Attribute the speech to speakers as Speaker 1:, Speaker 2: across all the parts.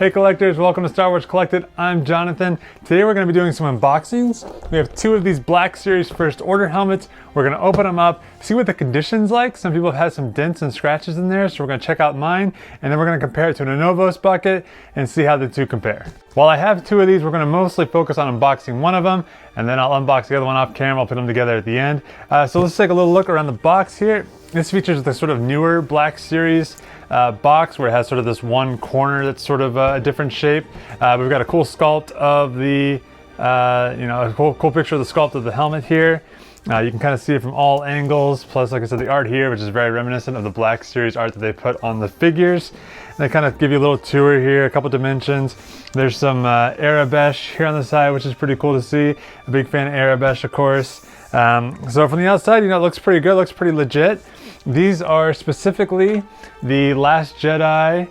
Speaker 1: Hey collectors, welcome to Star Wars Collected. I'm Jonathan. Today we're going to be doing some unboxings. We have two of these Black Series First Order helmets. We're going to open them up, see what the condition's like. Some people have had some dents and scratches in there, so we're going to check out mine, and then we're going to compare it to an Anovos bucket and see how the two compare. While I have two of these, we're going to mostly focus on unboxing one of them, and then I'll unbox the other one off camera. I'll put them together at the end. So let's take a little look around the box here. This features the sort of newer Black Series box where it has sort of this one corner that's sort of a different shape. We've got a cool sculpt of the, a cool picture of the sculpt of the helmet here. You can kind of see it from all angles, plus like I said, the art here, which is very reminiscent of the Black Series art that they put on the figures. And they kind of give you a little tour here, a couple dimensions. There's some Arabesh here on the side, which is pretty cool to see. A big fan of Arabesh, of course. So from the outside, it looks pretty good, looks pretty legit. These are specifically the Last Jedi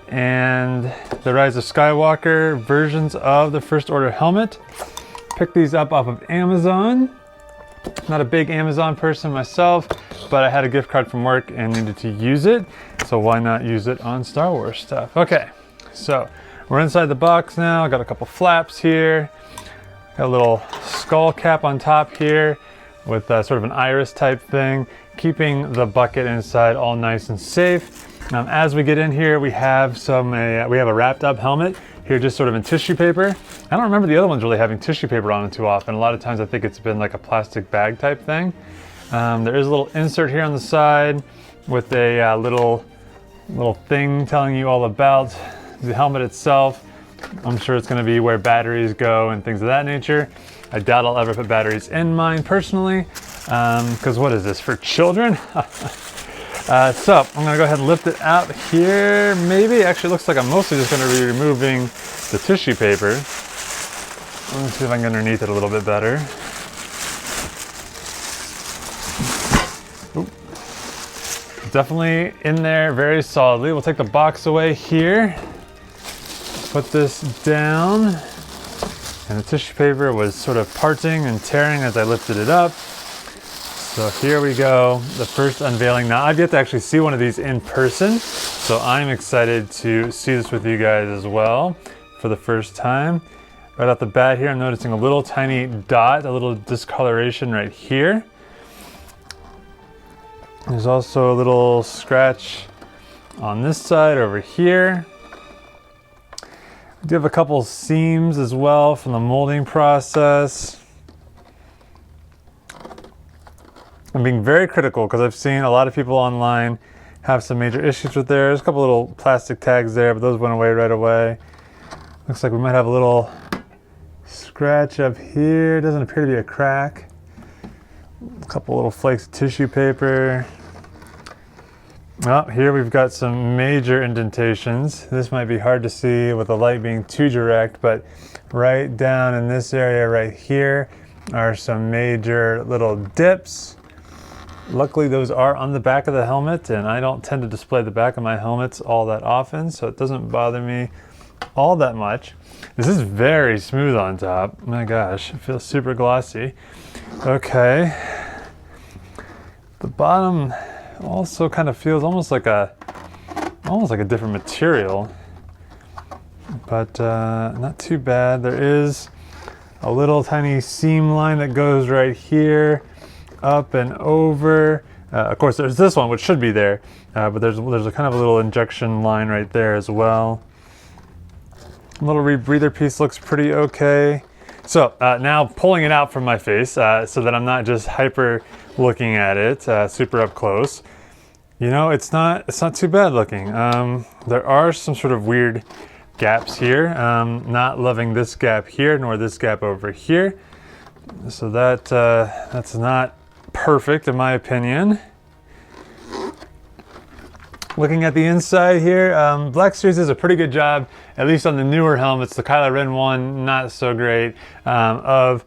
Speaker 1: and the Rise of Skywalker versions of the First Order helmet. Picked these up off of Amazon. Not a big Amazon person myself, but I had a gift card from work and needed to use it, so why not use it on Star Wars stuff? Okay, so we're inside the box now. Got a couple flaps here. Got a little skull cap on top here with sort of an iris type thing, keeping the bucket inside all nice and safe. As we get in here, we have a wrapped up helmet here, just sort of in tissue paper. I don't remember the other ones really having tissue paper on them too often. A lot of times I think it's been like a plastic bag type thing. There is a little insert here on the side with a little thing telling you all about the helmet itself. I'm sure it's going to be where batteries go and things of that nature. I doubt I'll ever put batteries in mine personally, because what is this, for children? So I'm going to go ahead and lift it out here. Maybe, actually it looks like I'm mostly just going to be removing the tissue paper. Let me see if I can get underneath it a little bit better. Oop. Definitely in there very solidly. We'll take the box away here. Put this down. And the tissue paper was sort of parting and tearing as I lifted it up. So here we go, the first unveiling. Now I've yet to actually see one of these in person, so I'm excited to see this with you guys as well for the first time. Right off the bat here, I'm noticing a little tiny dot, a little discoloration right here. There's also a little scratch on this side over here. We do have a couple seams as well from the molding process. I'm being very critical because I've seen a lot of people online have some major issues with theirs. A couple little plastic tags there, but those went away right away. Looks like we might have a little scratch up here. Doesn't appear to be a crack. A couple little flakes of tissue paper. Well, here we've got some major indentations. This might be hard to see with the light being too direct, but right down in this area right here are some major little dips. Luckily those are on the back of the helmet, and I don't tend to display the back of my helmets all that often, so it doesn't bother me all that much. This is very smooth on top. My gosh, it feels super glossy. Okay. The bottom also kind of feels almost like a different material, but not too bad. There is a little tiny seam line that goes right here, up and over. Of course, there's this one, which should be there, but there's a kind of a little injection line right there as well. A little rebreather piece looks pretty okay. So now pulling it out from my face so that I'm not just hyper looking at it super up close. It's not too bad looking. There are some sort of weird gaps here. Not loving this gap here nor this gap over here. So that's not perfect in my opinion. Looking at the inside here, Black Series does a pretty good job, at least on the newer helmets. The Kylo Ren one, not so great, of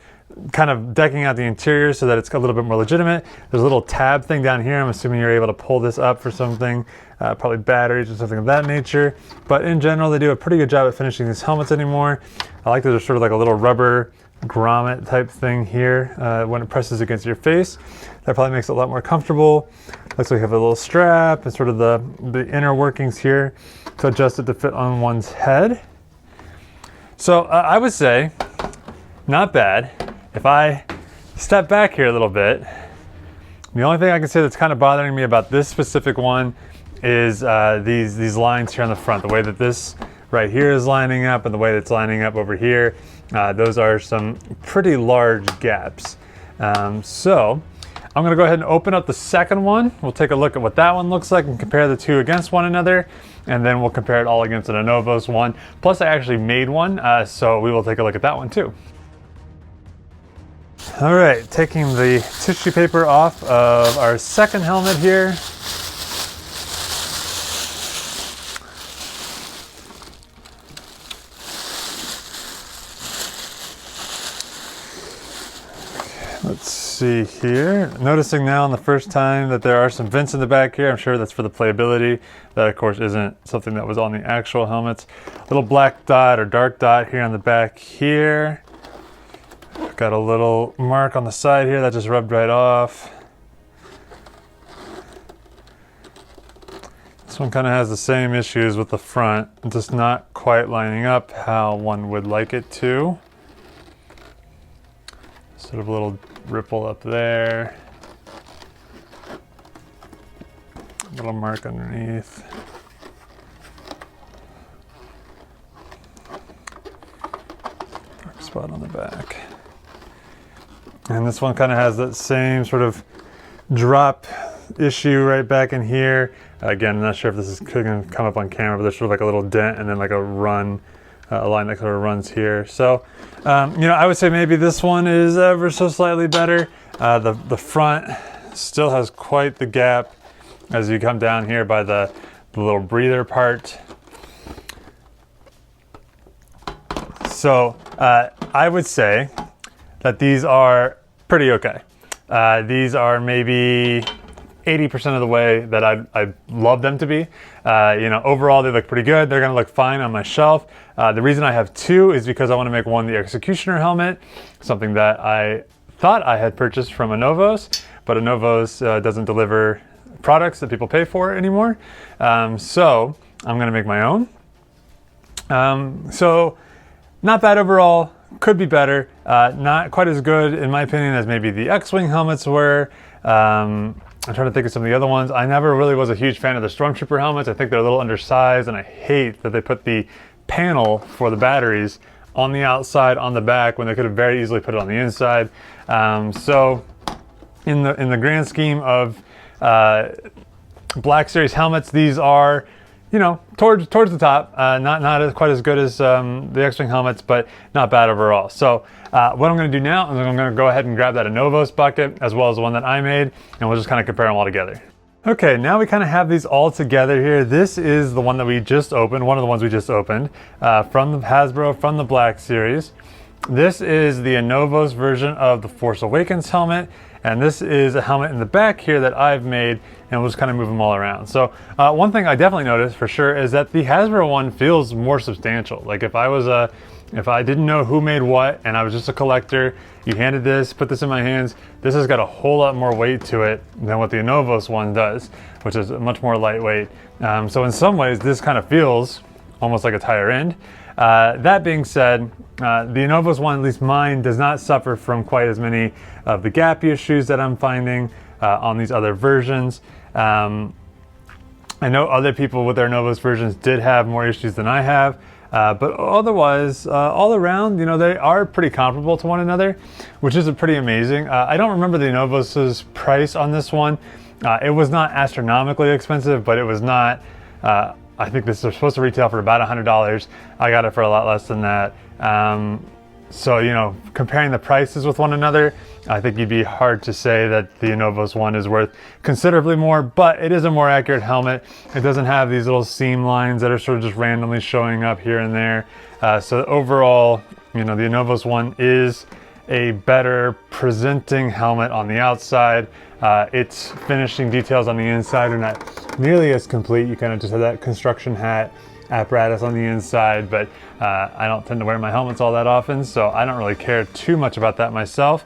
Speaker 1: kind of decking out the interior so that it's a little bit more legitimate. There's a little tab thing down here. I'm assuming you're able to pull this up for something, probably batteries or something of that nature. But in general, they do a pretty good job at finishing these helmets anymore. I like that there's sort of like a little rubber grommet type thing here when it presses against your face. That probably makes it a lot more comfortable. Looks like we have a little strap and sort of the inner workings here to adjust it to fit on one's head. So I would say not bad. If I step back here a little bit, the only thing I can say that's kind of bothering me about this specific one is these lines here on the front. The way that this right here is lining up and the way that's lining up over here, those are some pretty large gaps. So I'm gonna go ahead and open up the second one. We'll take a look at what that one looks like and compare the two against one another. And then we'll compare it all against an Anovos one. Plus I actually made one, so we will take a look at that one too. All right, taking the tissue paper off of our second helmet here. Let's see here. Noticing now on the first time that there are some vents in the back here. I'm sure that's for the playability. That of course isn't something that was on the actual helmets. Little black dot or dark dot here on the back here. Got a little mark on the side here that just rubbed right off. This one kind of has the same issues with the front, just not quite lining up how one would like it to. Sort of a little ripple up there. Little mark underneath. Dark spot on the back. And this one kind of has that same sort of drop issue right back in here. Again, I'm not sure if this is going to come up on camera, but there's sort of like a little dent and then like a run, a line that sort of runs here. So, you know, I would say maybe this one is ever so slightly better. The front still has quite the gap as you come down here by the little breather part. So I would say that these are pretty okay. These are maybe 80% of the way that I'd love them to be. You know, overall they look pretty good. They're gonna look fine on my shelf. The reason I have two is because I wanna make one the Executioner helmet, something that I thought I had purchased from Anovos, but Anovos doesn't deliver products that people pay for anymore. So I'm gonna make my own. So not bad overall, could be better. Not quite as good in my opinion as maybe the X-Wing helmets were. I'm trying to think of some of the other ones. I never really was a huge fan of the Stormtrooper helmets. I think they're a little undersized and I hate that they put the panel for the batteries on the outside on the back when they could have very easily put it on the inside. So in the grand scheme of Black Series helmets, these are, you know, towards the top. Not quite as good as the X-Wing helmets, but not bad overall. So what I'm going to do now is I'm going to go ahead and grab that Anovos bucket as well as the one that I made, and we'll just kind of compare them all together. Okay, now we kind of have these all together here. This is the one that we just opened, one of the ones we just opened from the Hasbro, from the Black Series. This is the Anovos version of the Force Awakens helmet, and this is a helmet in the back here that I've made, and we'll just kind of move them all around. So one thing I definitely noticed for sure is that the Hasbro one feels more substantial. Like if I didn't know who made what and I was just a collector, you handed this, put this in my hands, this has got a whole lot more weight to it than what the Anovos one does, which is much more lightweight. So in some ways, this kind of feels almost like a tire end. That being said, the Anovos one, at least mine, does not suffer from quite as many of the gap issues that I'm finding on these other versions. I know other people with their Anovos versions did have more issues than I have. But otherwise, all around, you know, they are pretty comparable to one another, which is pretty amazing. I don't remember the Anovos' price on this one. It was not astronomically expensive, but it was not, I think this was supposed to retail for about $100. I got it for a lot less than that. So, you know, comparing the prices with one another, I think you'd be hard to say that the Anovos one is worth considerably more, but it is a more accurate helmet. It doesn't have these little seam lines that are sort of just randomly showing up here and there. So overall, you know, the Anovos one is a better presenting helmet on the outside. Its finishing details on the inside are not nearly as complete. You kind of just have that construction hat apparatus on the inside, but I don't tend to wear my helmets all that often, so I don't really care too much about that myself.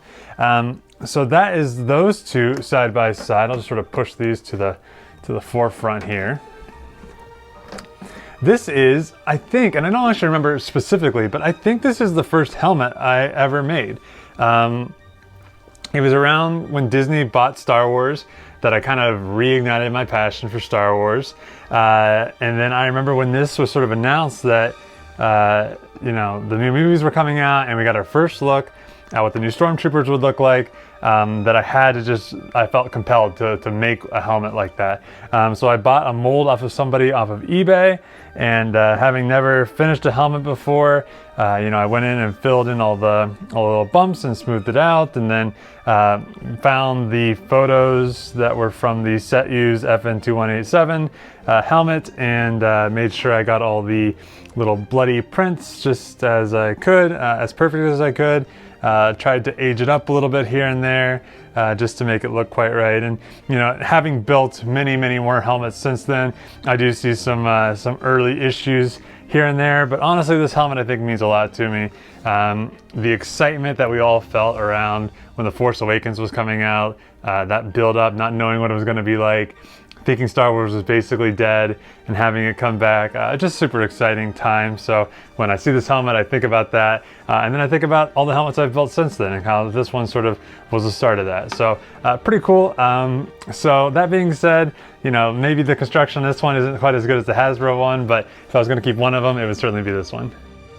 Speaker 1: So that is those two side by side. I'll just sort of push these to the forefront here. This is, I think, and I don't actually remember specifically, but I think this is the first helmet I ever made. It was around when Disney bought Star Wars that I kind of reignited my passion for Star Wars. And then I remember when this was sort of announced that, you know, the new movies were coming out and we got our first look at what the new Stormtroopers would look like, that I felt compelled to make a helmet like that. So I bought a mold off of somebody off of eBay, and having never finished a helmet before, you know, I went in and filled in all the little bumps and smoothed it out, and then found the photos that were from the Set Use FN2187 helmet, and made sure I got all the little bloody prints just as I could, as perfect as I could. Tried to age it up a little bit here and there, just to make it look quite right. And you know, having built many more helmets since then, I do see some early issues here and there, but honestly this helmet I think means a lot to me. The excitement that we all felt around when The Force Awakens was coming out, that build up, not knowing what it was going to be like, thinking Star Wars was basically dead, and having it come back, just super exciting time. So when I see this helmet, I think about that, and then I think about all the helmets I've built since then and how this one sort of was the start of that. So pretty cool. So that being said, you know, maybe the construction on this one isn't quite as good as the Hasbro one, but if I was going to keep one of them, it would certainly be this one.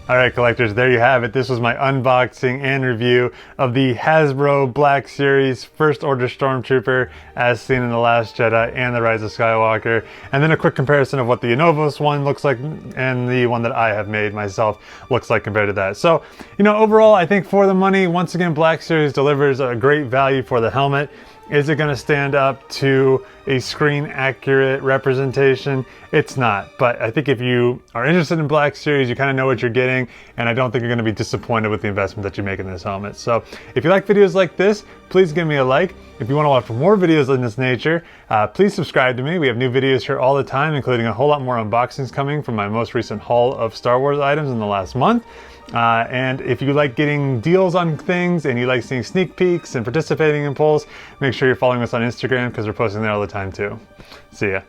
Speaker 1: All right, collectors, there you have it. This was my unboxing and review of the Hasbro Black Series First Order Stormtrooper as seen in The Last Jedi and The Rise of Skywalker. And then a quick comparison of what the Anovos one looks like and the one that I have made myself looks like compared to that. So, you know, overall, I think for the money, once again, Black Series delivers a great value for the helmet. Is it going to stand up to a screen accurate representation? It's not, but I think if you are interested in Black Series, you kind of know what you're getting, and I don't think you're going to be disappointed with the investment that you make in this helmet. So if you like videos like this, please give me a like. If you want to watch more videos in this nature, please subscribe to me. We have new videos here all the time, including a whole lot more unboxings coming from my most recent haul of Star Wars items in the last month. And if you like getting deals on things and you like seeing sneak peeks and participating in polls, make sure you're following us on Instagram because we're posting there all the time too. See ya.